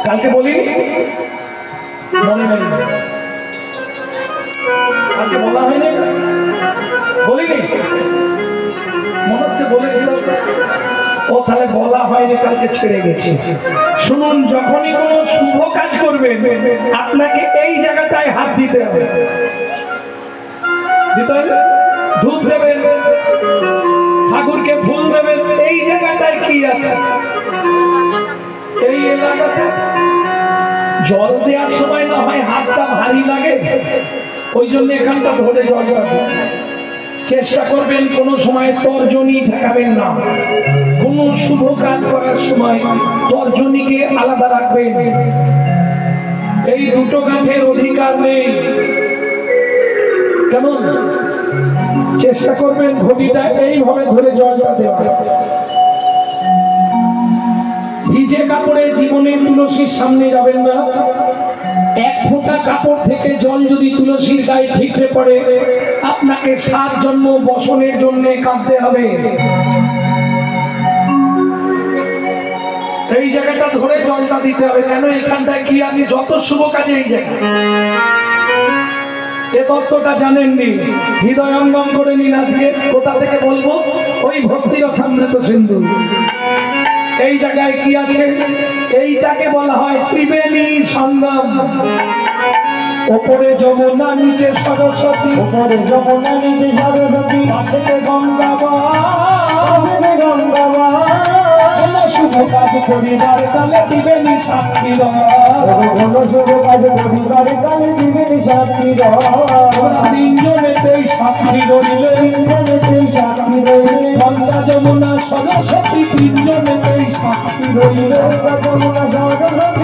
কালকে বলি মনে নেই, কালকে বলা হয়নি, বলিনি, মনে হচ্ছে বলেছিলাম। ও তাহলে বলা হয়নি, কালকে ছেড়ে গেছে। শুনুন, যখনই কোনো শুভ কাজ করবেন আপনাকে এই জায়গাটায় হাত দিতে হবে, দিতে হবে। ধূপ দেবেন, ঠাকুরকে ফুল দেবেন, এই জায়গাটায় কি আছে, এই এলাকাতে জল দেওয়ার সময় না হয় হাতটা ভারী লাগে, ওই জন্য এখানটা ধরে জল দেবেন। চেষ্টা করবেন কোনো সময় তর্জনী ঠেকাবেন না, কোনো শুভ কাজ করার সময় তর্জনীকে আলাদা রাখবেন। এই দুটো কাঠের অধিকার নেই। কেমন চেষ্টা করবেন ঘটিটা এইভাবে ধরে জলটা দেওয়া। ভিজে কাপড়ে জীবনে তুলসীর সামনে যাবেন না। এক ফোঁটা কাপড় থেকে জল যদি তুলসীর গায়ে ঠিকরে পড়ে আপনাকে 7 জন্ম বসনের জন্য কাঁদতে হবে। এই জায়গাটা ধরে জলটা দিতে হবে। কেন, এখানটায় কি আছে, যত শুভ কাজে এই জায়গা। এ তত্ত্বটা জানেননি, হৃদয়ঙ্গম করে নিন। আজকে কোথা থেকে বলবো, ওই ভক্তির অমৃত সিন্ধু। এই জায়গায় কি আছে, এইটাকে বলা হয় ত্রিবেণী সঙ্গম। ওপরে যমুনা, নিচে সরস্বতী, ওপরে যমুনা, নিচে সরস্বতী, পাশে গঙ্গা, শুভ কাজ করিবার কালে ত্রিবেণী সাক্ষী, শুভ কাজ করিবার কালে ত্রিবেণী সাক্ষী। তিনজনেতেই সাক্ষী রইল, তিনজনেতেই সাক্ষী রইল, গঙ্গা যমুনা সরস্বতী, তিনজনেতেই সাক্ষী রইল, যমুনা সরস্বতী।